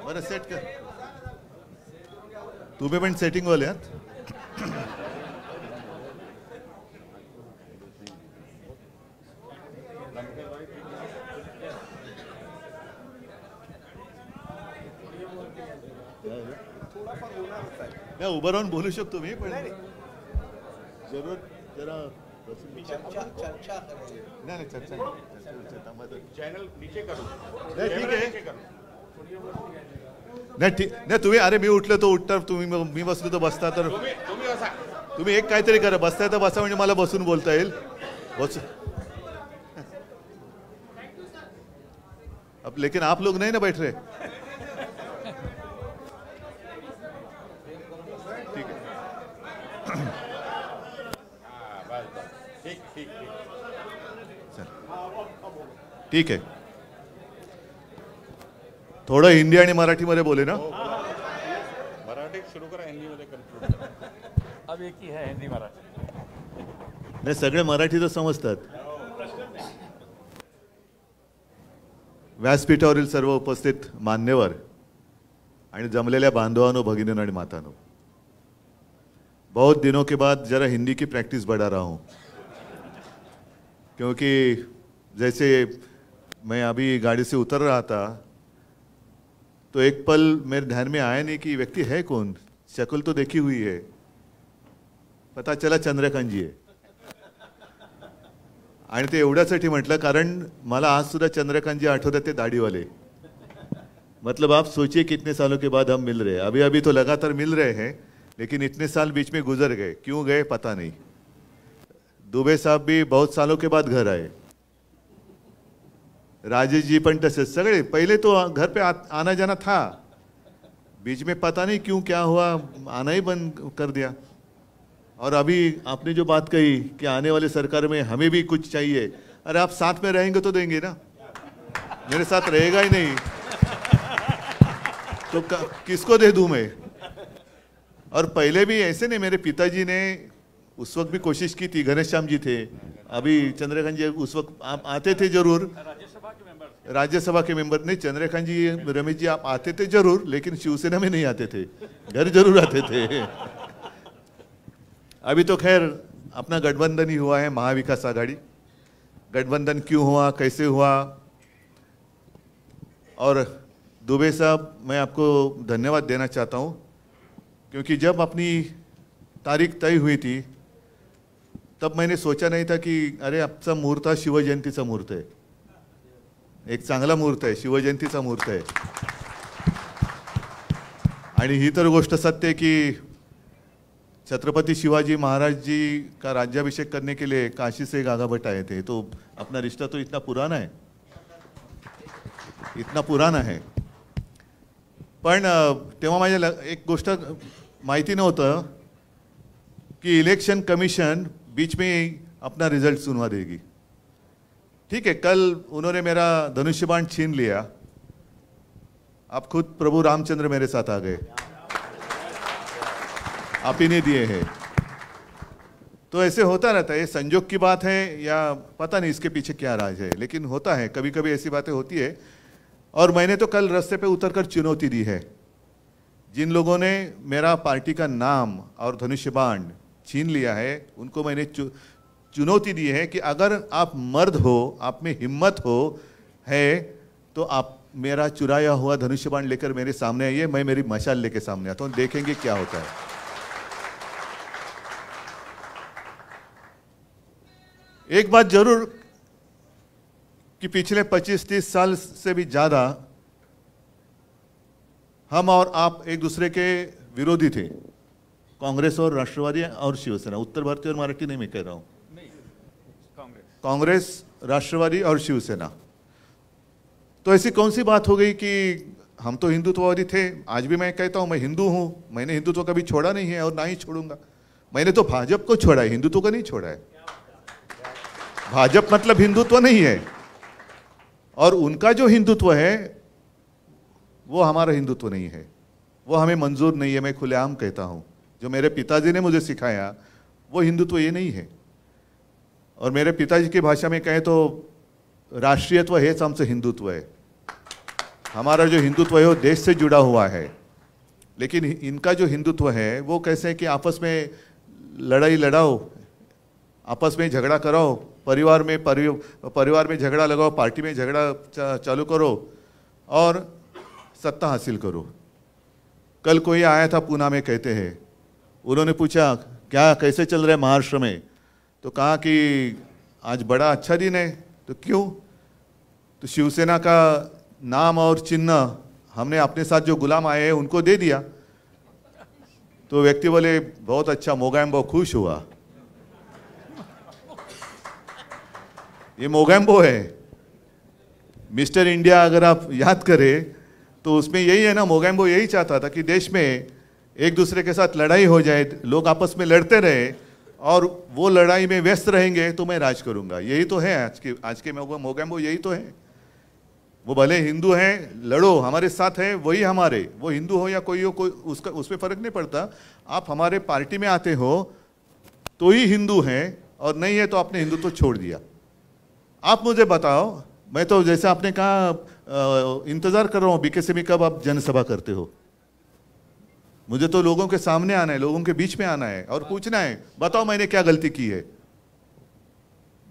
बरं सेट कर, तुम्ही पण सेटिंग वाले आहात. नाही, उभं राहून बोलू शकतो मी, पण जरूर जरा चर्चा नाही चर्चा चॅनल नीचे करू. नाही ठीक आहे, नाही ठीक नाही. तुम्ही अरे मी उठलो तो उठता, तुम्ही मी बसलो तो बसता. तर तुम्ही एक काहीतरी करा, बसताय तर बसा, म्हणजे मला बसून बोलता येईल. बस अब लेकिन आप लोग नहीं ना बैठ रहे. ठीक है, ठीक है. थोडं हिंदी आणि मराठीमध्ये बोले ना. मराठी सुरू करा, हिंदीमध्ये कंक्लूड. अब एक ही है हिंदी मराठी. नाही, सगळे मराठी तर समजतात. व्यासपीठावरील सर्व उपस्थित मान्यवर आणि जमलेल्या बांधवांनो, भगिनींनो आणि मातांनो, बहुत दिनों के बाद जरा हिंदी की प्रैक्टिस बढ़ा रहा हूँ, क्योंकि जैसे मैं अभी गाड़ी से उतर रहा था तो एक पल मेरे ध्यान में आया नहीं कि व्यक्ति है कौन. शक्ल तो देखी हुई है, पता चला चंद्रकांत जी आहे. आणि ते एवढ्यासाठी म्हटलं कारण मला आज सुद्धा चंद्रकांत जी आठवतात, ते दाढ़ीवाले. मतलब आप सोचिए कितने सालों के बाद हम मिल रहे हैं. अभी अभी तो लगातार मिल रहे हैं, लेकिन इतने साल बीच में गुजर गए. क्यों गए पता नहीं. दुबे साहब भी बहुत सालों के बाद घर आए. राजेश जी पण तसे सगळे. पहले तो घर पे आना जाना था, बीच में पता नहीं क्यों क्या हुआ, आना ही बंद कर दिया. और अभी आपने जो बात कही कि आने वाले सरकार में हमें भी कुछ चाहिए, अरे आप साथ में रहेंगे तो देंगे ना. मेरे साथ रहेगा ही नहीं तो किसको दे दूं मैं. और पहले भी ऐसे नहीं, मेरे पिताजी ने उस वक्त भी कोशिश की थी. घनश्याम जी थे, अभी चंद्रकांत जी उस वक्त आप आते थे जरूर, राज्यसभा के मेंबर. नहीं, चंद्रकांत जी, रमेश जी आप आते थे जरूर, लेकिन शिवसेना में नहीं आते थे, घर जरूर आते थे. अभी तो खैर अपना गठबंधन ही हुआ है, महाविकास आघाड़ी. गठबंधन क्यों हुआ, कैसे हुआ. और दुबे साहब, मैं आपको धन्यवाद देना चाहता हूँ, क्योंकि जब अपनी तारीख तय हुई थी तब मैंने सोचा नहीं था कि अरे आजचा मुहूर्त हा शिवजयंतीचा मुहूर्त आहे. एक चांगला मुहूर्त आहे, शिवजयंतीचा मुहूर्त आहे. आणि ही तर गोष्ट सत्य है कि छत्रपति शिवाजी महाराज जी का राज्याभिषेक करने के लिए काशी से गागाभट्ट आए थे. तो अपना रिश्ता तो इतना पुराना है, इतना पुराना है. पण तेव्हा माझ्या एक गोष्ट माहिती नव्हतं कि इलेक्शन कमीशन बीच में अपना रिजल्ट सुनवा देगी. ठीक है, कल उन्होंने मेरा धनुष्यबाण छीन लिया. अब खुद प्रभु रामचंद्र मेरे साथ आ गए, आप ही ने दिए हैं. तो ऐसे होता रहता है, ये संजोग की बात है या पता नहीं इसके पीछे क्या राज है, लेकिन होता है, कभी कभी ऐसी बातें होती है. और मैंने तो कल रास्ते पे उतरकर चुनौती दी है. जिन लोगों ने मेरा पार्टी का नाम और धनुष्यबाण छीन लिया है, उनको मैंने चुनौती दी है कि अगर आप मर्द हो, आप में हिम्मत हो है, तो आप मेरा चुराया हुआ धनुष्यबाण लेकर मेरे सामने आइए. मैं मेरी मशाल लेके सामने आता हूं, देखेंगे क्या होता है. एक बात जरूर कि पिछले 25-30 साल से भी ज्यादा हम और आप एक दूसरे के विरोधी थे. कांग्रेस और राष्ट्रवादी और शिवसेना, उत्तर भारतीय और मराठी नहीं मैं कह रहा हूं, कांग्रेस, राष्ट्रवादी और शिवसेना. तो ऐसी कौन सी बात हो गई कि हम तो हिंदुत्ववादी थे. आज भी मैं कहता हूं मैं हिंदू हूं, मैंने हिंदुत्व कभी छोड़ा नहीं है और ना ही छोड़ूंगा. मैंने तो भाजपा को छोड़ा है, हिंदुत्व को नहीं छोड़ा है. भाजपा मतलब हिंदुत्व नहीं है, और उनका जो हिंदुत्व है वो हमारा हिंदुत्व नहीं है, वो हमें मंजूर नहीं है. मैं खुलेआम कहता हूं, जो मेरे पिताजी ने मुझे सिखाया वो हिंदुत्व ये नहीं है. और मेरे पिताजी की भाषा में कहें तो राष्ट्रीयत्व हेच आमचं हिंदुत्व आहे. हमारा जो हिंदुत्व है वो देश से जुड़ा हुआ है, लेकिन इनका जो हिंदुत्व है वो कैसे है कि आपस में लड़ाई लड़ाओ, आपस में झगड़ा कराओ, परिवार में झगड़ा लगाओ, पार्टी में झगड़ा चालू करो और सत्ता हासिल करो. कल कोई आया था पूना में, कहते हैं, उन्होंने पूछा क्या कैसे चल रहा है महाराष्ट्र में, तो कहा कि आज बड़ा अच्छा दिन है. तो क्यों? तो शिवसेना का नाम और चिन्ह हमने अपने साथ जो गुलाम आए हैं उनको दे दिया. तो व्यक्ति बोले बहुत अच्छा, मोगैम्बो खुश हुआ. ये मोगैम्बो है. मिस्टर इंडिया अगर आप याद करें तो उसमें यही है ना, मोगैम्बो यही चाहता था कि देश में एक दूसरे के साथ लड़ाई हो जाए, लोग आपस में लड़ते रहे और वो लड़ाई में व्यस्त रहेंगे तो मैं राज करूंगा. यही तो है आज के मोगैम्बो, यही तो है. वो भले हिंदू हैं, लड़ो, हमारे साथ है, वही हमारे, वो हिंदू हो या कोई हो, कोई उसका उसमें फर्क नहीं पड़ता. आप हमारे पार्टी में आते हो तो ही हिंदू हैं, और नहीं है तो आपने हिंदुत्व छोड़ दिया. आप मुझे बताओ, मैं तो जैसे आपने कहा इंतजार कर रहा हूँ बीकेसी में कब आप जनसभा करते हो. मुझे तो लोगों के सामने आना है, लोगों के बीच में आना है और पूछना है बताओ मैंने क्या गलती की है.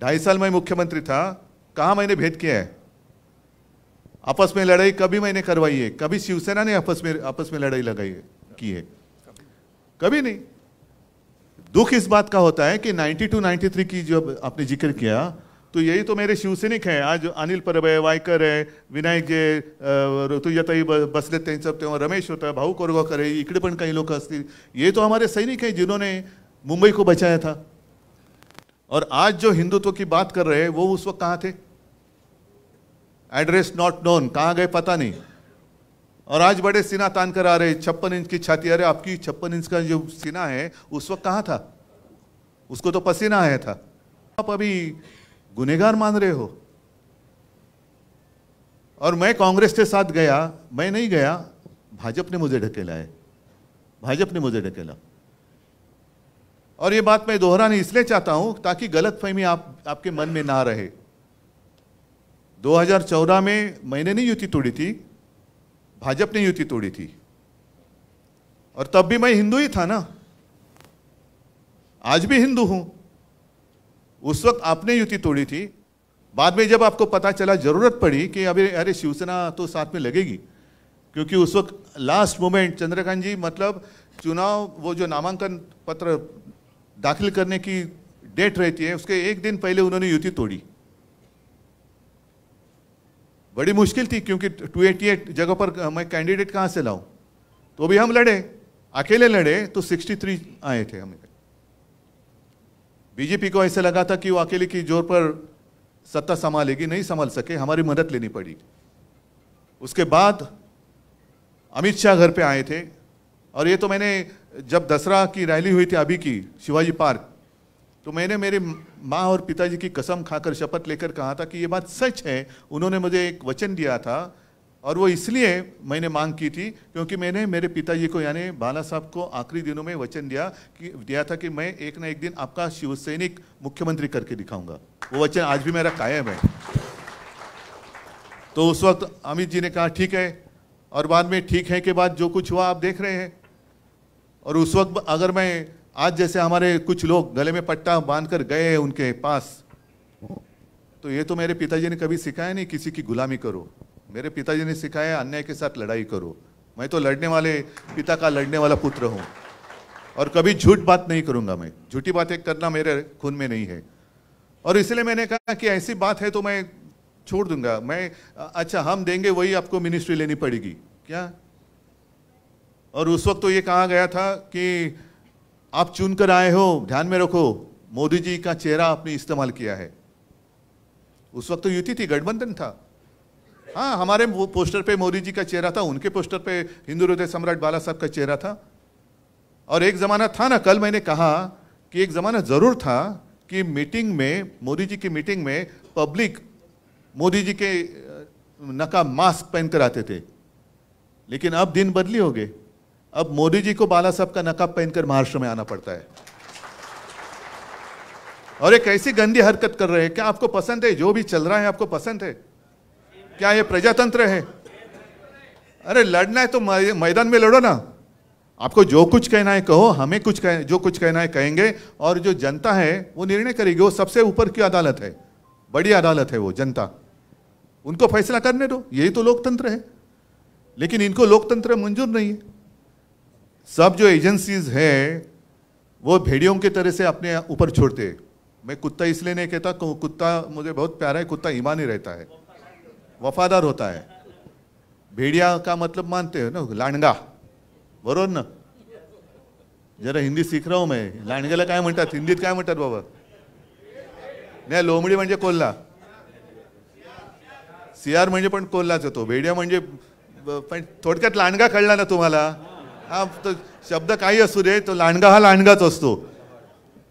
2.5 साल मैं मुख्यमंत्री था, कहाँ मैंने भेद किया है? आपस में लड़ाई कभी मैंने करवाई है? कभी शिवसेना ने आपस में लड़ाई लगाई है, की है? कभी नहीं. दुख इस बात का होता है कि 92-93 की जो आपने जिक्र किया, तो यही तो मेरे शिवसैनिक हैं. आज अनिल परब है, वायकर है, विनायक जे, ऋतुजाताई बसले त्यांचं तेव्हा रमेश होता, भाऊ कोरगावकर है, इकडे पण काही लोक असतील. ये तो हमारे सैनिक हैं जिन्होंने मुंबई को बचाया था. और आज जो हिंदुत्व की बात कर रहे हैं वो उस वक्त कहाँ थे? एड्रेस नॉट नोन, कहाँ गए पता नहीं. और आज बड़े सीना तान कर आ रहे, 56 इंच की छाती. अरे आपकी 56 इंच का जो सीना है उस वक्त कहाँ था? उसको तो पसीना आया था. आप अभी गुनहगार मान रहे हो. और मैं कांग्रेस के साथ गया, मैं नहीं गया, भाजपा ने मुझे ढकेला है, भाजपा ने मुझे ढकेला. और ये बात मैं दोहरानी इसलिए चाहता हूं ताकि गलतफहमी आपके मन में ना रहे. 2014 में मैंने नहीं युति तोड़ी थी, भाजपा ने युति तोड़ी थी. और तब भी मैं हिंदू ही था ना, आज भी हिंदू हूं. उस वक्त आपने युति तोड़ी थी. बाद में जब आपको पता चला, जरूरत पड़ी कि अरे शिवसेना तो साथ में लगेगी, क्योंकि उस वक्त लास्ट मोमेंट चंद्रकांत जी, मतलब चुनाव, वो जो नामांकन पत्र दाखिल करने की डेट रहती है उसके एक दिन पहले उन्होंने युति तोड़ी. बड़ी मुश्किल थी क्योंकि 288 जगह पर मैं कैंडिडेट कहाँ से लाऊं. तो भी हम लड़े, अकेले लड़े तो 63 आए थे. हमें बीजेपी को ऐसा लगा था कि वो अकेले की जोर पर सत्ता संभालेगी, नहीं संभाल सके, हमारी मदद लेनी पड़ी. उसके बाद अमित शाह घर पे आए थे. और ये तो मैंने जब दसरा की रैली हुई थी अभी की शिवाजी पार्क, तो मैंने मेरे माँ और पिताजी की कसम खाकर शपथ लेकर कहा था कि ये बात सच है. उन्होंने मुझे एक वचन दिया था, और वो इसलिए मैंने मांग की थी क्योंकि मैंने मेरे पिताजी को यानी बाला साहब को आखिरी दिनों में वचन दिया था कि मैं एक ना एक दिन आपका शिवसैनिक मुख्यमंत्री करके दिखाऊंगा. वो वचन आज भी मेरा कायम है. तो उस वक्त अमित जी ने कहा ठीक है, और बाद में ठीक है के बाद जो कुछ हुआ आप देख रहे हैं. और उस वक्त अगर मैं आज जैसे हमारे कुछ लोग गले में पट्टा बांधकर गए हैं उनके पास, तो ये तो मेरे पिताजी ने कभी सिखाया नहीं किसी की गुलामी करो. मेरे पिताजी ने सिखाया अन्याय के साथ लड़ाई करो. मैं तो लड़ने वाले पिता का लड़ने वाला पुत्र हूँ, और कभी झूठ बात नहीं करूँगा. मैं झूठी बातें करना मेरे खून में नहीं है. और इसलिए मैंने कहा कि ऐसी बात है तो मैं छोड़ दूंगा. मैं अच्छा हम देंगे, वही आपको मिनिस्ट्री लेनी पड़ेगी क्या? और उस वक्त तो ये कहा गया था कि आप चुनकर आए हो, ध्यान में रखो मोदी जी का चेहरा आपने इस्तेमाल किया है. उस वक्त तो युति थी, गठबंधन था. हाँ, हमारे पोस्टर पे मोदी जी का चेहरा था, उनके पोस्टर पे हिंदू हृदय सम्राट बाला साहब का चेहरा था. और एक जमाना था ना, कल मैंने कहा कि एक जमाना जरूर था कि मीटिंग में, मोदी जी की मीटिंग में पब्लिक मोदी जी के नकाब मास्क पहनकर आते थे. लेकिन अब दिन बदली हो गए. अब मोदी जी को बाला साहब का नकाब पहनकर महाराष्ट्र में आना पड़ता है. और एक ऐसी गंदी हरकत कर रहे हैं। क्या आपको पसंद है जो भी चल रहा है? आपको पसंद है? क्या ये प्रजातंत्र है? अरे लड़ना है तो मैदान में लड़ो ना। आपको जो कुछ कहना है कहो, हमें जो कुछ कहना है कहेंगे, और जो जनता है वो निर्णय करेगी। वो सबसे ऊपर की अदालत है, बड़ी अदालत है वो जनता, उनको फैसला करने दो। यही तो लोकतंत्र है। लेकिन इनको लोकतंत्र मंजूर नहीं है। सब जो एजेंसीज है वो भेड़ियों की तरह से अपने ऊपर छोड़ते हैं। मैं कुत्ता इसलिए नहीं कहता, कुत्ता मुझे बहुत प्यारा है, कुत्ता ईमानी रहता है, वफादार होता है। भेड़िया का मतलब मानते हो ना, लांडगा, बरोबर ना? जरा हिंदी सीख रहा हूं मैं। लांडग्याला काय म्हणतात हिंदीत, काय म्हणतात बाबा? नाही, लोमडी म्हणजे कोल्हा, सियार म्हणजे पण कोल्हाच होतो, भेड़िया म्हणजे पण थोडक्यात लांडगा कळला ना तुम्हाला? हा तो शब्द काही असू दे, तो लांडगा हा लांडगाच असतो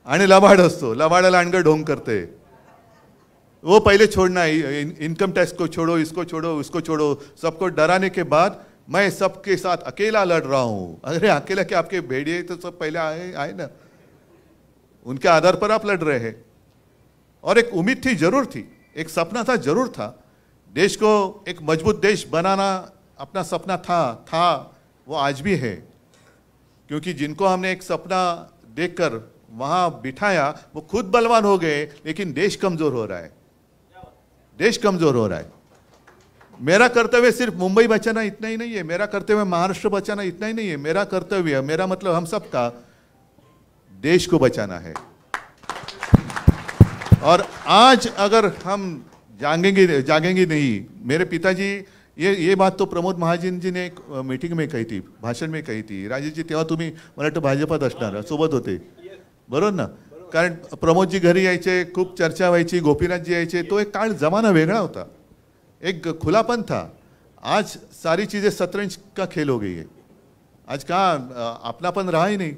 आणि लबाड असतो। लबाड लांडगा ढोंग करते। वो पहले छोड़ना है, इनकम टैक्स को छोड़ो, इसको छोड़ो, उसको छोड़ो, सबको डराने के बाद मैं सबके साथ अकेला लड़ रहा हूं। अरे अकेला क्या, आपके भेड़िए तो सब पहले आए ना, उनके आधार पर आप लड़ रहे हैं। और एक उम्मीद थी, जरूर थी, एक सपना था, जरूर था। देश को एक मजबूत देश बनाना अपना सपना था, वो आज भी है। क्योंकि जिनको हमने एक सपना देखकर वहां बिठाया वो खुद बलवान हो गए, लेकिन देश कमजोर हो रहा है, देश कमजोर हो रहा है। मेरा कर्तव्य सिर्फ मुंबई बचाना इतना ही नहीं है, मेरा कर्तव्य महाराष्ट्र बचाना इतना ही नहीं है। मेरा कर्तव्य, मेरा मतलब हम सबका देश को बचाना है। और आज अगर हम जागेंगे नहीं, मेरे पिताजी, ये बात तो प्रमोद महाजन जी ने एक मीटिंग में कही थी, भाषण में कही थी। राजेश जी तेव्हा तुम्ही मला वाटतं भाजपात असणार, सोबत होते, बरोबर ना? कारण प्रमोद जी घरी यायचे, खूप चर्चा व्हायची, गोपीनाथ जी यायचे, तो एक काळ जमाना वेगळा होता, एक खुलापन था। आज सारी चीज़ें शतरंज का खेल हो गई है। आज कहाँ अपनापन रहा ही नहीं,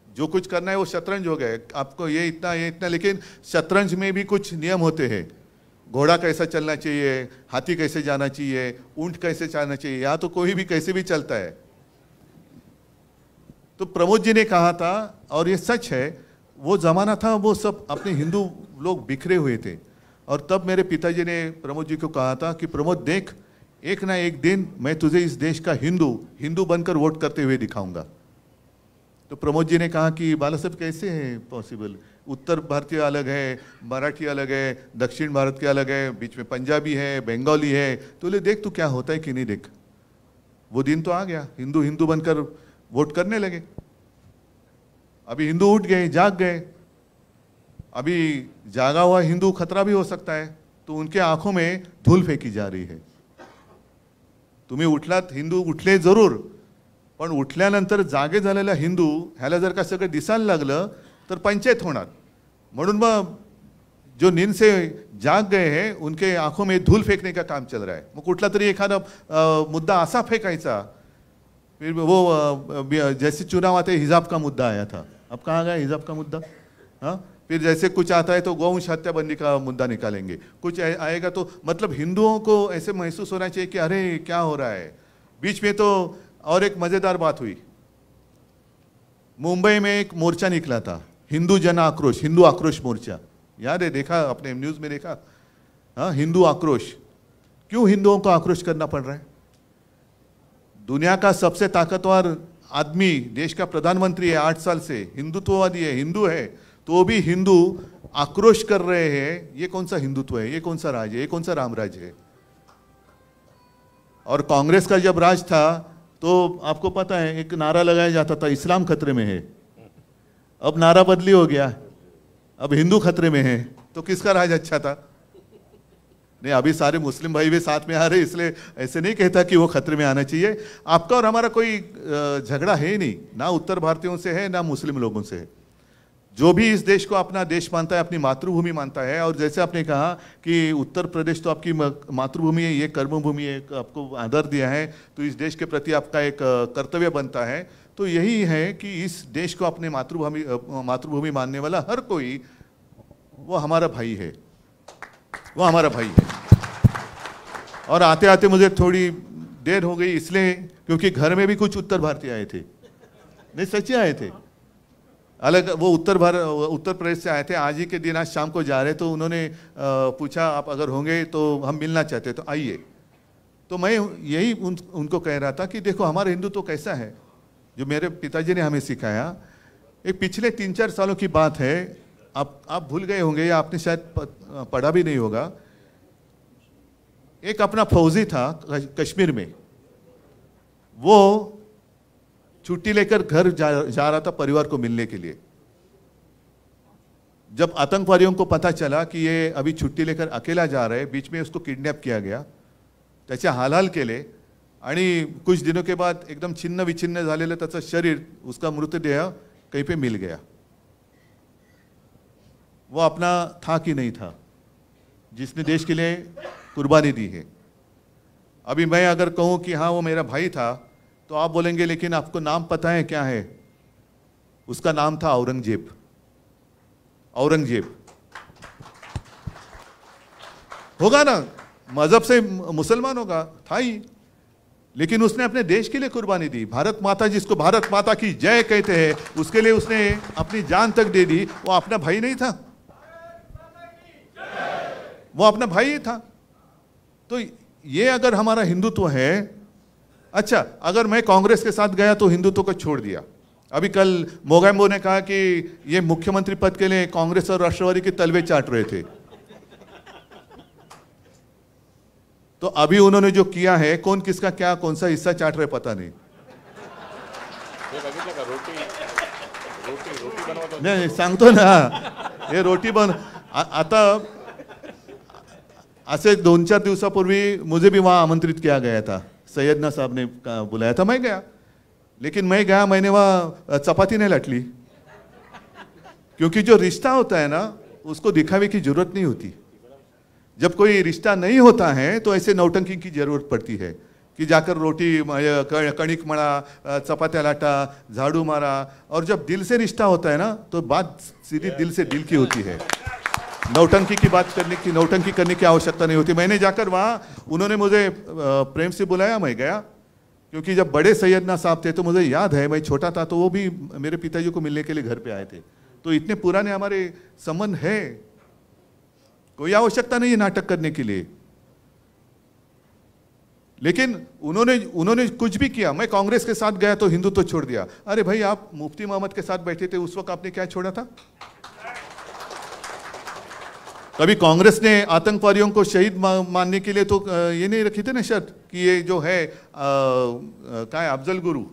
जो कुछ करना है वो शतरंज हो गए। आपको ये इतना, लेकिन शतरंज में भी कुछ नियम होते हैं। घोड़ा कैसा चलना चाहिए, हाथी कैसे जाना चाहिए, ऊंट कैसे चलना चाहिए, यहाँ तो कोई भी कैसे भी चलता है। तो प्रमोद जी ने कहा था, और ये सच है, वो जमाना था, वो सब अपने हिंदू लोग बिखरे हुए थे। और तब मेरे पिताजी ने प्रमोद जी को कहा था कि प्रमोद देख, एक ना एक दिन मैं तुझे इस देश का हिंदू बनकर वोट करते हुए दिखाऊंगा। तो प्रमोद जी ने कहा कि बाला साहब कैसे है पॉसिबल? उत्तर भारतीय अलग है, मराठी अलग है, दक्षिण भारत के अलग है, बीच में पंजाबी है, बंगाली है, तो ले देख तू क्या होता है कि नहीं देख। वो दिन तो आ गया, हिंदू बनकर वोट करने लगे। अभी हिंदू उठ गए, जाग गए। अभी जागा हुआ हिंदू खतरा भी हो सकता है, तो उनके आंखों में धूल फेंकी जा रही है। तुम्ही उठलात, हिंदू उठले जरूर, पण उठल्यानंतर जागे झालेला हिंदू ह्याला जर का सगळं दिसायला लागलं तर पंचायत होणार। म्हणून मग जो नींद से जाग गए हैं उनके आंखों में धूल फेंकने का काम चल रहा है। मग कुठला तरी एखादा मुद्दा असा फेंकायचा, फिर वो जैसे चुनाव आते हिजाब का मुद्दा आया था, अब कहाँ गया हिजाब का मुद्दा? हाँ, फिर जैसे कुछ आता है तो गौवंश हत्याबंदी का मुद्दा निकालेंगे, कुछ आएगा तो मतलब हिंदुओं को ऐसे महसूस होना चाहिए कि अरे क्या हो रहा है। बीच में तो और एक मजेदार बात हुई, मुंबई में एक मोर्चा निकला था, हिंदू जन आक्रोश, हिंदू आक्रोश मोर्चा, याद है? देखा अपने न्यूज में देखा? हाँ, हिंदू आक्रोश। क्यों हिंदुओं को आक्रोश करना पड़ रहा है? दुनिया का सबसे ताकतवर आदमी, देश का प्रधानमंत्री है 8 साल से, हिंदुत्ववादी है, हिंदू है, तो भी हिंदू आक्रोश कर रहे हैं। ये कौन सा हिंदुत्व है? ये कौन सा राज है? ये कौन सा रामराज है? और कांग्रेस का जब राज था तो आपको पता है एक नारा लगाया जाता था, इस्लाम खतरे में है। अब नारा बदली हो गया, अब हिंदू खतरे में है। तो किसका राज अच्छा था? नहीं, अभी सारे मुस्लिम भाई भी साथ में आ रहे, इसलिए ऐसे नहीं कहता कि वो खतरे में आना चाहिए। आपका और हमारा कोई झगड़ा है ही नहीं, ना उत्तर भारतीयों से है ना मुस्लिम लोगों से है। जो भी इस देश को अपना देश मानता है, अपनी मातृभूमि मानता है, और जैसे आपने कहा कि उत्तर प्रदेश तो आपकी मातृभूमि है, ये कर्मभूमि है, आपको आदर दिया है, तो इस देश के प्रति आपका एक कर्तव्य बनता है। तो यही है कि इस देश को अपने मातृभूमि मानने वाला हर कोई वो हमारा भाई है, वो हमारा भाई है। और आते आते मुझे थोड़ी देर हो गई इसलिए क्योंकि घर में भी कुछ उत्तर भारतीय आए थे, नहीं सच्चे आए थे, अलग, वो उत्तर प्रदेश से आए थे, आज ही के दिन आज शाम को जा रहे, तो उन्होंने पूछा आप अगर होंगे तो हम मिलना चाहते, तो आइए। तो मैं यही उनको कह रहा था कि देखो हमारा हिंदुत्व तो कैसा है, जो मेरे पिताजी ने हमें सिखाया। एक पिछले 3-4 सालों की बात है, आप भूल गए होंगे या आपने शायद पढ़ा भी नहीं होगा। एक अपना फौजी था कश्मीर में, वो छुट्टी लेकर घर जा रहा था परिवार को मिलने के लिए। जब आतंकवादियों को पता चला कि ये अभी छुट्टी लेकर अकेला जा रहे, बीच में उसको किडनॅप किया गया, त्याचे हालहाल केले आणि कुछ दिनों के बाद एकदम छिन्न विछिन्न झालेलं त्याचं शरीर, उसका मृतदेह कहीं पे मिल गया। वो अपना था कि नहीं था, जिसने देश के लिए कुर्बानी दी है। अभी मैं अगर कहूं कि हाँ वो मेरा भाई था, तो आप बोलेंगे लेकिन आपको नाम पता है क्या है? उसका नाम था औरंगजेब। औरंगजेब होगा ना, मजहब से मुसलमान होगा, था ही, लेकिन उसने अपने देश के लिए कुर्बानी दी। भारत माता, जिसको भारत माता की जय कहते हैं, उसके लिए उसने अपनी जान तक दे दी। वो अपना भाई नहीं था, वो अपना भाई ही था। तो ये अगर हमारा हिंदुत्व है, अच्छा अगर मैं कांग्रेस के साथ गया तो हिंदुत्व को छोड़ दिया। अभी कल मोगैम्बो ने कहा कि ये मुख्यमंत्री पद के लिए कांग्रेस और राष्ट्रवादी के तलवे चाट रहे थे। तो अभी उन्होंने जो किया है, कौन किसका क्या कौन सा हिस्सा चाट रहे पता नहीं। नहीं सांगतो ना, हे रोटी बन आता ऐसे 2-4 दिवसापूर्वी मुझे भी वहां आमंत्रित किया गया था, सैयदना साहब ने बुलाया था, मैं गया। लेकिन मैं गया, मैंने वहां चपाती नहीं लटली, क्योंकि जो रिश्ता होता है ना उसको दिखावे की जरूरत नहीं होती। जब कोई रिश्ता नहीं होता है तो ऐसे नौटंकी की जरूरत पड़ती है कि जाकर रोटी कणिक मड़ा, चपात्या लाटा, झाड़ू मारा। और जब दिल से रिश्ता होता है ना तो बात सीधी दिल से दिल की होती है। नौटंकी की बात करने की, नौटंकी करने की आवश्यकता नहीं होती। मैंने जाकर वहाँ, उन्होंने मुझे प्रेम से बुलाया, मैं गया, क्योंकि जब बड़े सैयदना साहब थे तो मुझे याद है, मैं छोटा था तो वो भी मेरे पिताजी को मिलने के लिए घर पे आए थे। तो इतने पुराने हमारे संबंध है, कोई आवश्यकता नहीं है नाटक करने के लिए। लेकिन उन्होंने कुछ भी किया। मैं कांग्रेस के साथ गया तो हिंदुत्व तो छोड़ दिया। अरे भाई, आप मुफ्ती मोहम्मद के साथ बैठे थे, उस वक्त आपने क्या छोड़ा था? कभी कांग्रेस ने आतंकवादियों को शहीद मानने के लिए तो ये नहीं रखी थी ना शर्त कि ये जो है काय अफजल गुरु,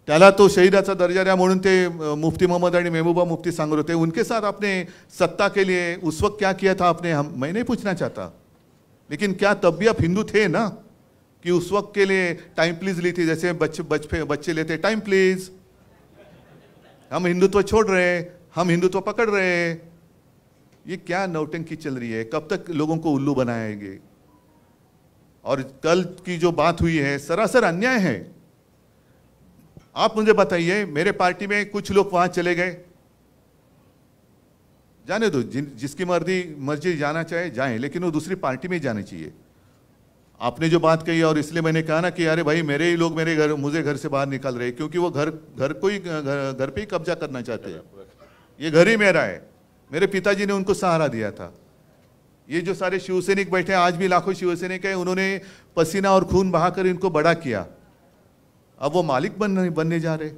त्याला तो शहीदाचा दर्जा द्या म्हणून ते मुफ्ती मोहम्मद आणि महबूबा मुफ्ती सांगत होते। उनके साथ आपने सत्ता के लिए उस वक्त क्या किया था आपने? मैं नहीं पूछना चाहता, लेकिन क्या तब भी आप हिंदू थे ना, कि उस वक्त के लिए टाइम प्लीज ली थी, जैसे बच्चे लेते टाइम प्लीज, हम हिंदुत्व छोड़ रहे हैं, हम हिंदुत्व पकड़ रहे हैं। ये क्या नौटंकी चल रही है? कब तक लोगों को उल्लू बनाएंगे? और कल की जो बात हुई है सरासर अन्याय है। आप मुझे बताइए, मेरे पार्टी में कुछ लोग वहां चले गए, जाने दो, जिसकी मर्जी जाना चाहे जाएं, लेकिन वो दूसरी पार्टी में जाने चाहिए। आपने जो बात कही, और इसलिए मैंने कहा ना कि अरे भाई, मेरे ही लोग मुझे घर से बाहर निकाल रहे, क्योंकि वो घर पे ही कब्जा करना चाहते हैं। ये घर ही मेरा है, मेरे पिताजी ने उनको सहारा दिया था। ये जो सारे शिवसैनिक बैठे हैं, आज भी लाखों शिवसैनिक हैं, उन्होंने पसीना और खून बहाकर इनको बड़ा किया। अब वो मालिक बनने जा रहे।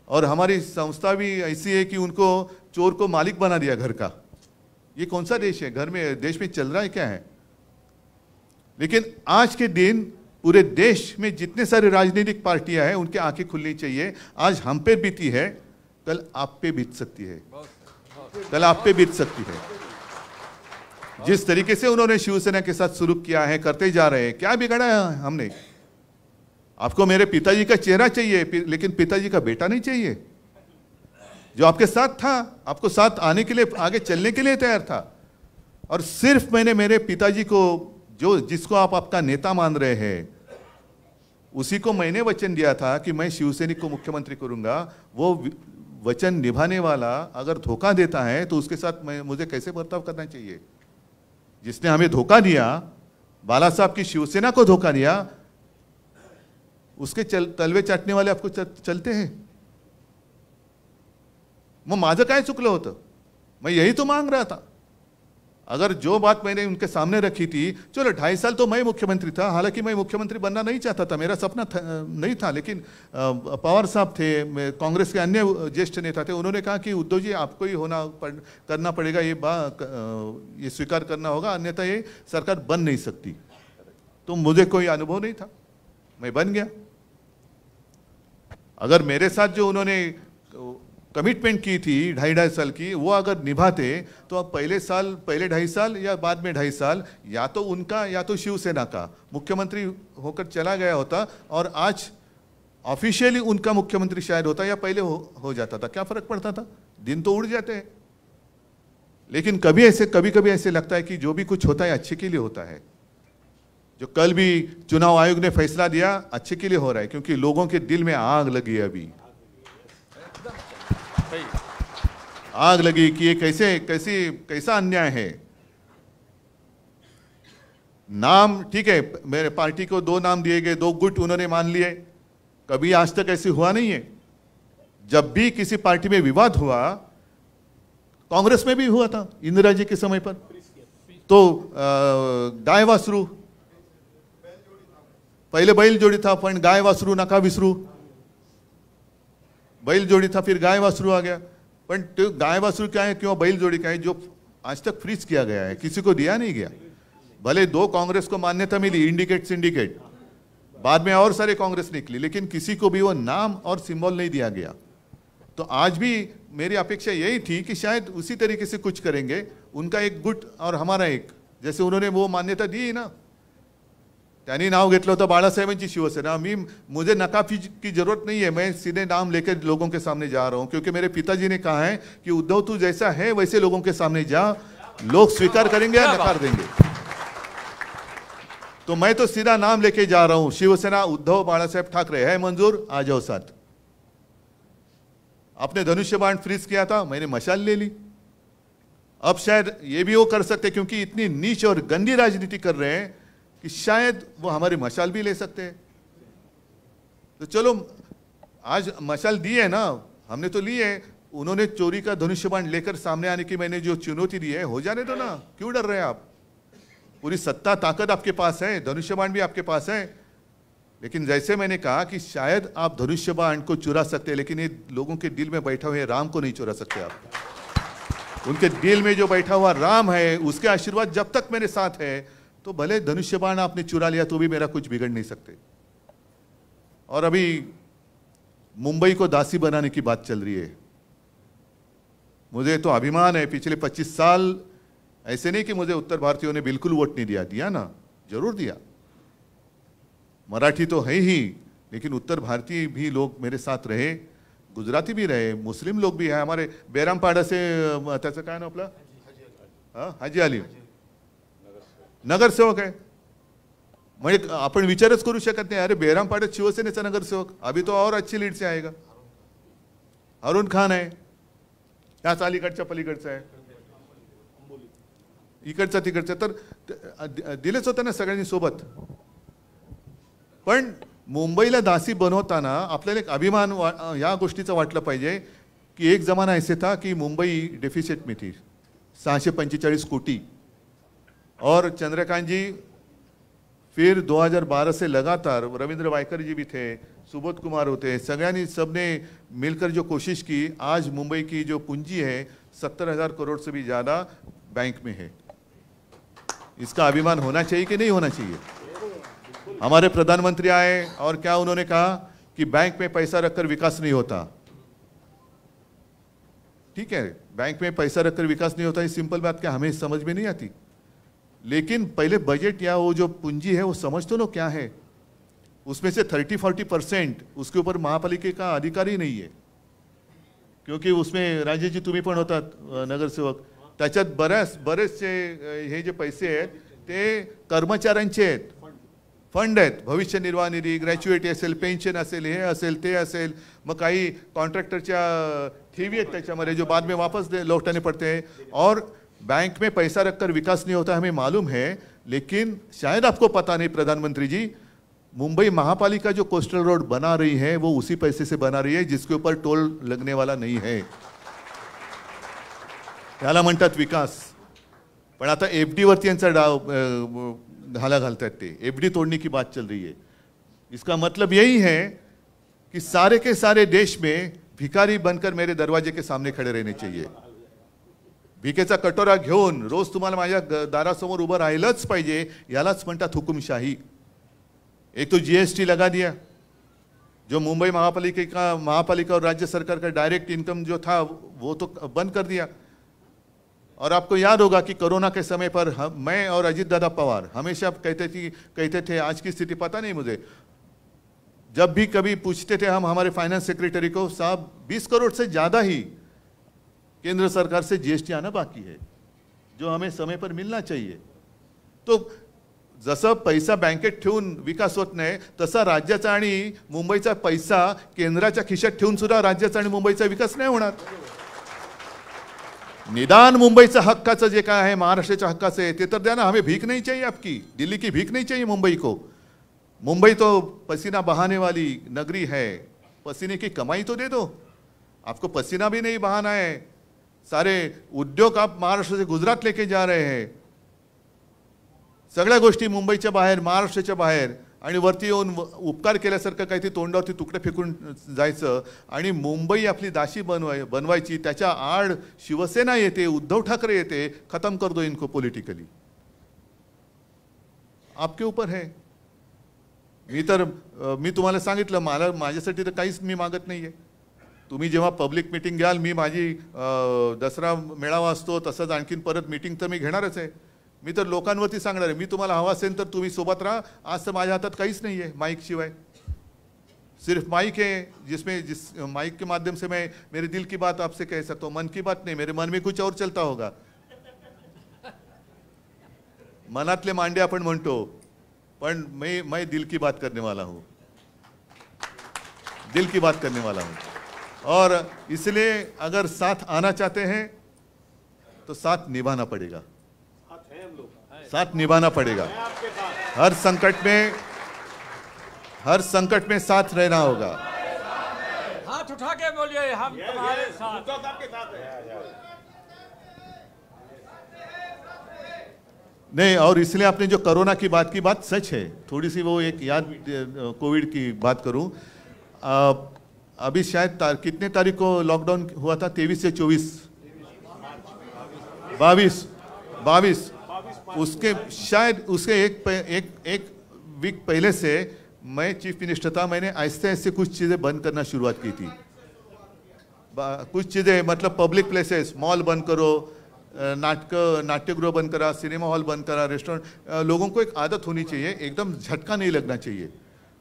और हमारी संस्था भी ऐसी है कि उनको चोर को मालिक बना दिया घर का। ये कौन सा देश है? घर में देश में चल रहा है क्या है? लेकिन आज के दिन पूरे देश में जितने सारे राजनीतिक पार्टियां हैं, उनकी आंखें खुलनी चाहिए। आज हम पे बीती है, कल आप पे बीत सकती है, कल आप पे बीत सकती है। जिस तरीके से उन्होंने शिवसेना के साथ शुरू किया है, करते जा रहे हैं, क्या बिगाड़ा है हमने? आपको मेरे पिताजी का चेहरा चाहिए, लेकिन पिताजी का बेटा नहीं चाहिए, जो आपके साथ था, आपको साथ आने के लिए, आगे चलने के लिए तैयार था। और सिर्फ मैंने मेरे पिताजी को, जिसको आप आपका नेता मान रहे हैं, उसी को मैंने वचन दिया था कि मैं शिवसैनिक को मुख्यमंत्री करूंगा। वो वचन निभाने वाला अगर धोखा देता है तो उसके साथ मुझे कैसे बर्ताव करना चाहिए? जिसने हमें धोखा दिया, बाला साहब की शिवसेना को धोखा दिया, उसके तलवे चाटने वाले आपको चलते हैं। मग माझं काय चुकलं होतं? मैं यही तो मांग रहा था। अगर जो बात मैंने उनके सामने रखी थी, चलो 2.5 साल तो मैं मुख्यमंत्री था, हालांकि मैं मुख्यमंत्री बनना नहीं चाहता था, मेरा सपना नहीं था, लेकिन पवार साहब थे, कांग्रेस के अन्य ज्येष्ठ नेता थे, उन्होंने कहा कि उद्धव जी आपको ही करना पड़ेगा, ये स्वीकार करना होगा, अन्यथा ये सरकार बन नहीं सकती। तो मुझे कोई अनुभव नहीं था, मैं बन गया। अगर मेरे साथ जो उन्होंने कमिटमेंट की थी 2.5 साल की, वो अगर निभाते तो अब पहले 2.5 साल या बाद में 2.5 साल या तो उनका या तो शिवसेना का मुख्यमंत्री होकर चला गया होता, और आज ऑफिशियली उनका मुख्यमंत्री शायद होता या पहले हो जाता था। क्या फर्क पड़ता था? दिन तो उड़ जाते हैं। लेकिन कभी कभी ऐसे लगता है कि जो भी कुछ होता है अच्छे के लिए होता है। जो कल भी चुनाव आयोग ने फैसला दिया अच्छे के लिए हो रहा है, क्योंकि लोगों के दिल में आग लगी है, अभी आग लगी कि ये कैसा अन्याय है। नाम ठीक है, मेरे पार्टी को 2 नाम दिए गए, 2 गुट उन्होंने मान लिए, कभी आज तक ऐसे हुआ नहीं है। जब भी किसी पार्टी में विवाद हुआ, कांग्रेस में भी हुआ था इंदिरा जी के समय पर, तो गाय वासरू, पहले बैल जोड़ी था, पण गाय वासरू नका विसरू, बैल जोड़ी था फिर गाय वासरू आ गया। पण तो गाय वासरू क्या है, क्यों बैल जोड़ी क्या है, जो आज तक फ्रीज किया गया है, किसी को दिया नहीं गया। भले 2 कांग्रेस को मान्यता मिली, इंडिकेट सिंडिकेट, बाद में और सारे कांग्रेस निकली, लेकिन किसी को भी वो नाम और सिंबल नहीं दिया गया। तो आज भी मेरी अपेक्षा यही थी कि शायद उसी तरीके से कुछ करेंगे, उनका एक गुट और हमारा एक, जैसे उन्होंने वो मान्यता दी ना, त्यांनी नाव घेतलं होतं बाळासाहेबांची शिवसेना। मुझे नकाफी की जरूरत नहीं है, मैं सीधे नाम लेकर लोगों के सामने जा रहा हूं, क्योंकि मेरे पिताजी ने कहा है कि उद्धव तू जैसा है वैसे लोगों के सामने जा, लोग स्वीकार करेंगे या नकार देंगे। तो मैं तो सीधा नाम लेके जा रहा हूं, शिवसेना उद्धव बाळासाहेब ठाकरे है मंजूर, आ जाओ साथ। आपने धनुष्य बाण फ्रीज किया था, मैंने मशाल ले ली। अब शायद ये भी वो कर सकते, क्योंकि इतनी नीच और गंदी राजनीति कर रहे हैं कि शायद वो हमारी मशाल भी ले सकते हैं। तो चलो आज मशाल दी है ना, हमने तो ली है, उन्होंने चोरी का धनुष्य बाण लेकर सामने आने की मैंने जो चुनौती दी है, हो जाने दो ना, क्यों डर रहे हैं आप? पूरी सत्ता ताकत आपके पास है, धनुष्य बाण भी आपके पास है। लेकिन जैसे मैंने कहा कि शायद आप धनुष्य बाण को चुरा सकते हैं, लेकिन ये लोगों के दिल में बैठा हुए राम को नहीं चुरा सकते आप। उनके दिल में जो बैठा हुआ राम है, उसके आशीर्वाद जब तक मेरे साथ है, तो भले धनुष्य बाण आपने चुरा लिया तो भी मेरा कुछ बिगड़ नहीं सकते। और अभी मुंबई को दासी बनाने की बात चल रही है। मुझे तो अभिमान है, पिछले 25 साल ऐसे नहीं कि मुझे उत्तर भारतीयों ने बिल्कुल वोट नहीं दिया ना, जरूर दिया। मराठी तो है ही, लेकिन उत्तर भारतीय भी लोग मेरे साथ रहे, गुजराती भी रहे, मुस्लिम लोग भी हैं। हमारे बेरामपाड़ा से त्याचं काय नाव आपलं, हाजी अली नगरसेवक आहे। म्हणजे आपण विचारच करू शकत नाही, अरे बेरामपाड्यात शिवसेनेचा नगरसेवक, अभी तो और अच्छी लीड से आएगा। अरुण खान आहे, त्याच अलीकडच्या पलीकडचा आहे, इकडचा तिकडचा, तर दिलेच होतं ना सगळ्यांनी सोबत। पण मुंबईला दासी बनवताना आपल्याला एक अभिमान या गोष्टीचा वाटलं पाहिजे की एक जमाना ऐसे था कि मुंबई डेफिसिट में थी 645 कोटी, और चंद्रकांत जी फिर 2012 से लगातार, रविंद्र वायकर जी भी थे, सुबोध कुमार होते, सगळ्यांनी सबने मिलकर जो कोशिश की, आज मुंबई की जो पूंजी है 70,000 करोड़ से भी ज़्यादा बैंक में है। इसका अभिमान होना चाहिए कि नहीं होना चाहिए? हमारे प्रधानमंत्री आए और क्या उन्होंने कहा कि बैंक में पैसा रखकर विकास नहीं होता। ठीक है, बैंक में पैसा रखकर विकास नहीं होता, ये सिंपल बात क्या हमें समझ में नहीं आती, लेकिन पहले बजट या वो जो पूंजी है वो समझ तो लो क्या है। उसमें से 30-40% उसके ऊपर महापालिका का अधिकार ही नहीं है, क्योंकि उसमें राजेशजी तुम्ही पण होतात नगरसेवक, त्याच्यात बरेचसे हे जे पैसे आहेत ते कर्मचाऱ्यांचे आहेत, फंड आहेत, भविष्य निर्वाह निधी, ग्रॅच्युएटी असेल, पेन्शन असेल, हे असेल ते असेल, मग काही कॉन्ट्रॅक्टरच्या ठेवी आहेत त्याच्यामध्ये जो बाद में वापस लौटाने पड़ते हैं। और बैंक में पैसा रखकर विकास नहीं होता हमें मालूम है, लेकिन शायद आपको पता नहीं प्रधानमंत्री जी, मुंबई महापालिका जो कोस्टल रोड बना रही है वो उसी पैसे से बना रही है जिसके ऊपर टोल लगने वाला नहीं है। त्याला म्हणतात विकास. पण आता FD वरती यांचा डाव घाला घालतात ते. FD तोड़ने की बात चल रही है. इसका मतलब यही है कि सारे के सारे देश में भिखारी बनकर मेरे दरवाजे के सामने खड़े रहने चाहिए. भिकेचा कटोरा घेऊन रोज तुम्हाला माझ्या दारासमोर उभं राहिलंच पाहिजे, यालाच म्हणतात हुकुमशाही. एक तो GST लगा दिया, जो मुंबई महापालिका और राज्य सरकार का डायरेक्ट इनकम जो था वो तो बंद कर दिया. और आपको याद होगा कि कोरोना के समय पर मैं और अजीत दादा पवार हमेशा कहते थे, आज की स्थिति पता नहीं मुझे, जब भी कभी पूछते थे हम हमारे फाइनेंस सेक्रेटरी को, साहब 20 करोड़ से ज़्यादा ही केंद्र सरकार से GST आना बाकी है, जो हमें समय पर मिलना चाहिए. तो जसं पैसा बँकेत ठेवून विकास होत नाही, तसा राज्याचा आणि मुंबईचा पैसा केंद्राच्या खिशात ठेवून सुद्धा राज्याचा आणि मुंबईचा विकास नाही होणार. निदान मुंबईचा हक्काचं जे काय आहे, महाराष्ट्राच्या हक्काचं आहे ते तर द्या ना. हमें भीख नहीं चाहिए आपकी, दिल्ली की भीख नहीं चाहिए मुंबई को. मुंबई तो पसीना बहाने वाली नगरी है, पसीने की कमाई तो दे दो. आपको पसीना भी नहीं बहाना है. सारे उद्योग आप महाराष्ट्र से गुजरात लेके जा रहे हैं. सगळ्या गोष्टी मुंबईच्या बाहेर, महाराष्ट्राच्या बाहेर, आणि वरती येऊन उपकार केल्यासारखं काहीतरी तोंडावरती तुकडे फेकून जायचं आणि मुंबई आपली दाशी बनवायची. त्याच्या आड शिवसेना येते, उद्धव ठाकरे येते. खत्म कर दो इनको पॉलिटिकली. आपके ऊपर है. मी तुम्हाला सांगितलं, मला माझ्यासाठी तर काहीच मी मागत नाहीये. तुम्ही जेव्हा पब्लिक मीटिंग घ्याल, मी माझी दसरा मेळावा असतो तसंच आणखीन परत मीटिंग तर मी घेणारच आहे. मी तर लोकांवरती सांगणार आहे, मी तुम्हाला हवा असेल तर तुम्ही सोबत राहा. आज तर माझ्या हातात काहीच नाही आहे माइक शिवाय. सिर्फ माइक है जिस माइक के माध्यम से मैं मेरे दिल की बात आपसे कह सकता हूँ. मन की बात नहीं, मेरे मन में कुछ और चलता होगा. मनातले मांडे आपण म्हणतो, पण मैं दिल की बात करने वाला हूँ. दिल की बात करने वाला हूँ. और इसलिए अगर साथ आना चाहते हैं तो साथ निभाना पड़ेगा. साथ निभाना पड़ेगा. हर संकट में साथ रहना होगा. हाथ उठा के बोलिए, हम तुम्हारे साथ, आपके साथ हैं. नहीं, और इसलिए आपने जो कोरोना की बात सच है. थोड़ी सी वो एक याद कोविड की बात करूं. अभी शायद कितने तारीख को लॉकडाउन हुआ था? 23 से 24, 22. उसके शायद उसके एक वीक पहले से मैं चीफ मिनिस्टर था. मैंने ऐसे ऐसे कुछ चीज़ें बंद करना शुरुआत की थी. कुछ चीज़ें मतलब पब्लिक प्लेसेस, मॉल बंद करो, नाट्यगृह बंद करा, सिनेमा हॉल बंद करा, रेस्टोरेंट. लोगों को एक आदत होनी चाहिए, एकदम झटका नहीं लगना चाहिए.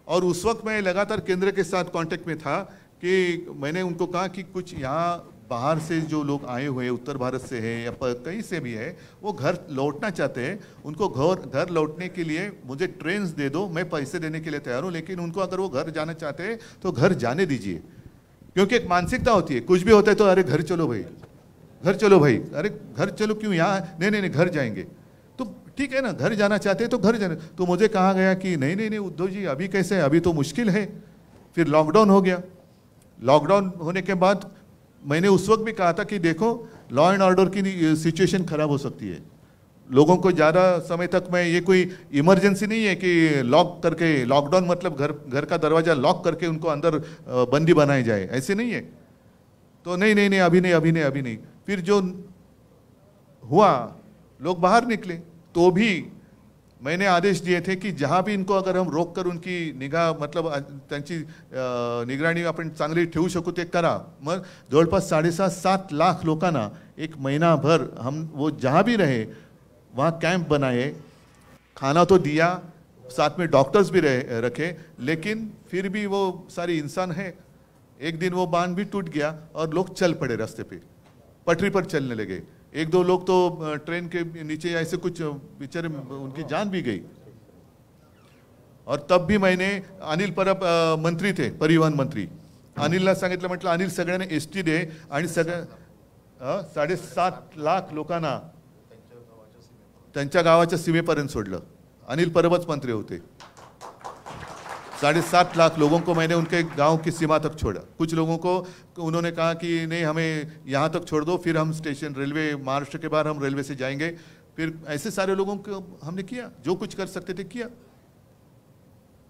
और उस वक्त मैं लगातार केंद्र के साथ कांटेक्ट में था कि मैंने उनको कहा कि कुछ यहाँ बाहर से जो लोग आए हुए, उत्तर भारत से हैं या कहीं से भी है, वो घर लौटना चाहते हैं. उनको घर लौटने के लिए मुझे ट्रेन्स दे दो, मैं पैसे देने के लिए तैयार हूँ. लेकिन उनको अगर वो घर जाना चाहते हैं तो घर जाने दीजिए. क्योंकि एक मानसिकता होती है, कुछ भी होता है तो अरे घर चलो भाई, घर चलो भाई, अरे घर चलो क्यों, यहाँ नहीं घर जाएंगे. तो ठीक है ना, घर जाना चाहते हैं तो घर जाने. तो मुझे कहा गया कि नहीं उद्धव जी, अभी कैसे, अभी तो मुश्किल है. फिर लॉकडाउन हो गया. लॉकडाउन होने के बाद मैंने उस वक्त भी कहा था कि देखो, लॉ एंड ऑर्डर की सिचुएशन खराब हो सकती है. लोगों को ज़्यादा समय तक मैं, ये कोई इमरजेंसी नहीं है कि लॉक करके, लॉकडाउन मतलब घर का दरवाज़ा लॉक करके उनको अंदर बंदी बनाई जाए, ऐसे नहीं है. तो नहीं अभी नहीं. फिर जो हुआ, लोग बाहर निकले, तो भी मैंने आदेश दिए थे की जहाँ भी इनको अगर हम रोक कर उनकी निगाह, मतलब त्यांची निगराणी आपण चांगली ठेवू शकू ते करा. मग जवळपास 7.5 लाख लोकांना एक महीनाभर हम वो जहाँ भी रहे वहाँ कैंप बनाए. खाना तो दिया, साथ में डॉक्टर्स भी रखे, लेकिन फिर भी वो सारे इंसान है. एक दिन वो बांध भी टूट गया और लोग चल पड़े रास्ते पे, पटरी पर चलने लगे. 1-2 लोग तो ट्रेन के नीचे ऐसे कुछ बेचारे, उनकी जान भी गई. और तब भी मैंने, अनिल परब मंत्री थे, परिवहन मंत्री, अनिलला सांगितलं, म्हटलं अनिल सगळ्यांना ST दे आणि 7.5 लाख लोकांना त्यांच्या गावाच्या सीमेपर्यंत सोडलं. अनिल परबच मंत्री होते. 7.5 लाख लोगों को मैंने उनके गांव की सीमा तक छोड़ा। कुछ लोगों को उन्होंने कहा कि नहीं हमें यहाँ तक छोड़ दो, फिर हम स्टेशन रेलवे महाराष्ट्र के बाहर हम रेल्वे से जाएंगे। फिर ऐसे सारे लोगों को हमने किया, जो कुछ कर सकते थे किया।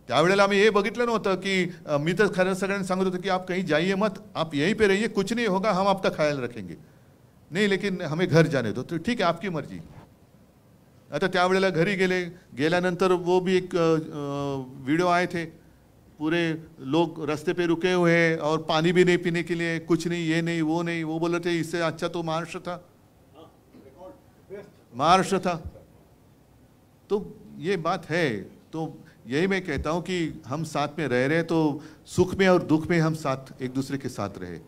त्यावेळेला आम्ही हे बघितलं नव्हतं की मी तर खरं सगळ्यांना सांगत होतो की आप कहीं जाइए मत, आप यहीं पे रहिए, कुछ नहीं होगा, हम आपका ख्याल रखेंगे, नहीं लेकिन हमें घर जाने दो। तो ठीक है आपकी मर्जी। आता त्यावेळेला घरी गेल्यानंतर वो भी एक वीडियो आए थे, पूरे लोग रास्ते पे रुके हुए हैं और पानी भी नहीं पीने के लिए, कुछ नहीं, ये नहीं वो नहीं। वो बोल रहे थे इससे अच्छा तो महाराष्ट्र था, महाराष्ट्र था। तो ये बात है। तो यही मैं कहता हूं कि हम साथ में रह रहे तो सुख में और दुख में हम साथ एक दूसरे के साथ रहे।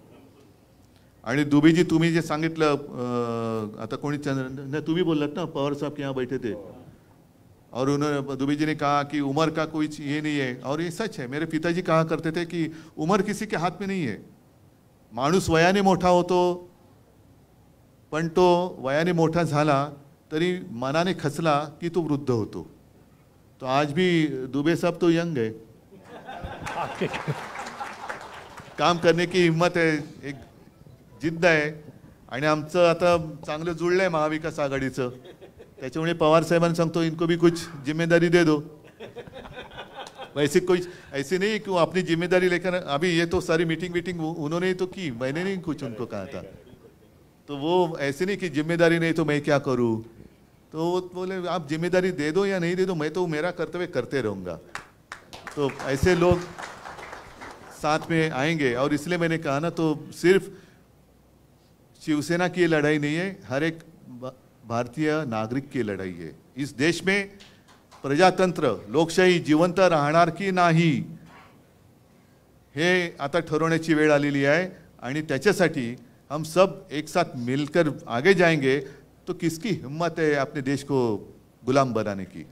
आणि दुबेजी तुम्ही जे सांगितलं आता कोणी तुम्ही बोललात ना, पवार साहब के यहाँ बैठे थे और उन्होंने दुबे जी ने कहा कि उम्र का कोई ये नहीं है, और ये सच है। मेरे पिताजी कहा करते थे कि उम्र किसी के हाथ में नहीं है, माणूस वयाने मोठा होतो पण तो वयाने मोठा झाला तरी मनाने खचला की तो वृद्ध होतो। तो आज भी दुबे साहब तो यंग है, काम करने की हिम्मत है, एक जिद्द आहे। आणि आमचं आता चांगलं जुळलंय महाविकास आघाडीचं, त्याच्यामुळे पवार साहेबांना सांगतो इनको भी कुछ जिम्मेदारी दे दो। वैसे कोई ऐसे नहीं कि वो अपनी जिम्मेदारी लेकर, अभी ये तो सारी मीटिंग उन्होंने तो की, मैंने नहीं कुछ उनको कहा था। तो वो ऐसे नहीं कि जिम्मेदारी नहीं तो मैं क्या करूँ, तो वो बोले आप जिम्मेदारी दे दो या नहीं दे दो, मैं तो मेरा कर्तव्य करते रहूँगा। तो ऐसे लोग साथ में आएंगे। और इसलिए मैंने कहा ना, तो सिर्फ शिवसेना की लड़ाई नहीं है, हर एक भारतीय नागरिक की लड़ाई है। इस देश में प्रजातंत्र लोकशाही जिवंत राहणार की नाही हे आता ठरवण्याची वेळ आलेली आहे। आणि त्याच्यासाठी हम सब एक साथ मिलकर आगे जाएंगे तो किसकी हिम्मत है अपने देश को गुलाम बनाने की।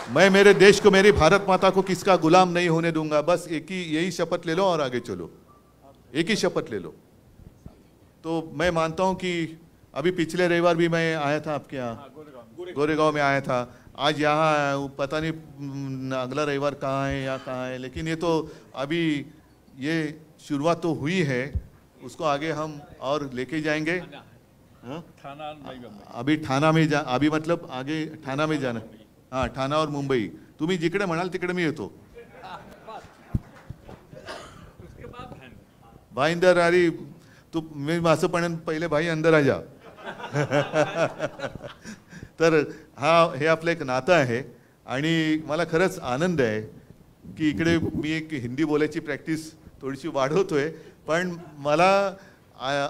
मैं मेरे देश को, मेरी भारत माता को किसका गुलाम नहीं होने दूंगा। बस एक ही यही शपथ ले लो और आगे चलो, एक ही शपथ ले लो। तो मैं मानता हूं कि अभी पिछले रविवार भी मैं आया था आपके यहाँ, गोरेगांव में आया था। आज यहाँ पता नहीं अगला रविवार कहाँ है या कहाँ है, लेकिन ये तो अभी ये शुरुआत तो हुई है, उसको आगे हम और लेके जाएंगे। अभी ठाणा में अभी मतलब आगे ठाणा में जाना। हाँ, ठाणा और मुंबई, तुम्ही जिकडे म्हणाल तिकडे मी येतो। भाई अंदर अरे तू मी असं पण पहिले भाई अंदर आ जा। तर हा हे आपलं एक नातं आहे आणि मला खरंच आनंद आहे की इकडे मी एक हिंदी बोलायची प्रॅक्टिस थोडीशी वाढवतोय। पण मला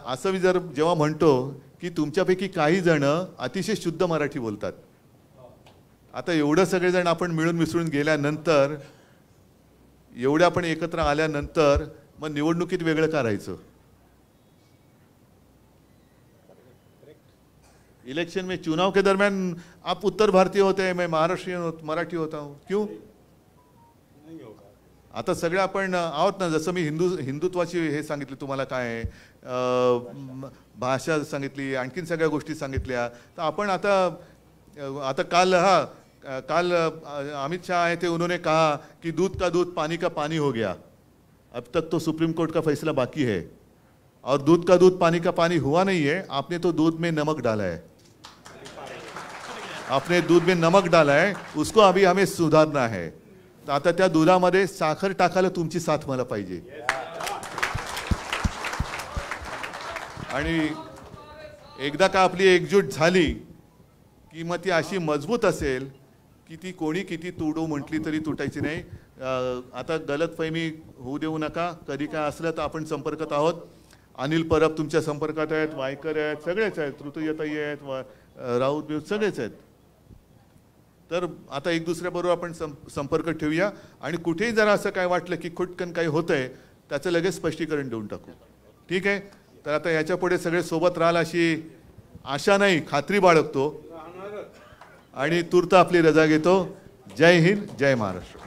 असं जर जेव्हा म्हणतो की तुमच्यापैकी काही जण अतिशय शुद्ध मराठी बोलतात, आता एवढं सगळेजण आपण मिळून मिसळून गेल्यानंतर, एवढे आपण एकत्र आल्यानंतर मग निवडणुकीत वेगळं करायचं। इलेक्शन में, चुनाव के दरमियान आप उत्तर भारतीय होते हैं, मैं महाराष्ट्रीयन मराठी होता हूँ, क्यों आता सगळे आपण आहोत ना। जसं मी हिंदुत्वाची हे सांगितले तुम्हाला काय आहे, भाषा सांगितली, आणखीन सगळ्या गोष्टी सांगितल्या। तर आपण आता काल अमित शाह आए थे, उन्होंने कहा कि दूध का दूध पानी का पानी हो गया। अब तक तो सुप्रीम कोर्ट का फैसला बाकी है, और दूध का दूध पानी का पानी हुआ नहीं है। आपने तो दूध में नमक डाला है, आपने दूध में नमक डाला है, उसको अभी हमें सुधारना है। तर आता त्या दुधामध्ये साखर टाकायला तुमची साथ मला पाहिजे। आणि एकदा का आपली एकजूट झाली की मग ती अशी मजबूत असेल की ती कोणी किती तुडू म्हटली तरी तुटायची नाही। आता गलतफहमी होऊ देऊ नका। कधी काय असलं तर आपण संपर्कात आहोत। अनिल परब तुमच्या संपर्कात आहेत, वायकर आहेत, सगळेच आहेत, ऋतुयताई आहेत, राऊत बिऊत सगळेच आहेत। तर आता एक दुसऱ्याबरोबर आपण संपर्क ठेवूया आणि कुठेही जरा असं काय वाटलं की खुटकन काही होतंय त्याचं लगेच स्पष्टीकरण देऊन टाकू, ठीक आहे। तर आता याच्या पुढे सगळे सोबत राहाल अशी आशा नाही, खात्री बाळगतो आणि तूर्त आपली रजा घेतो। जय हिंद, जय महाराष्ट्र।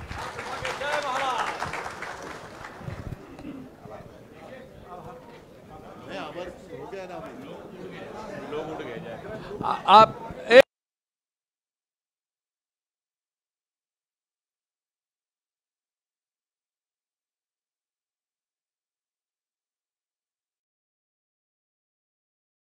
आप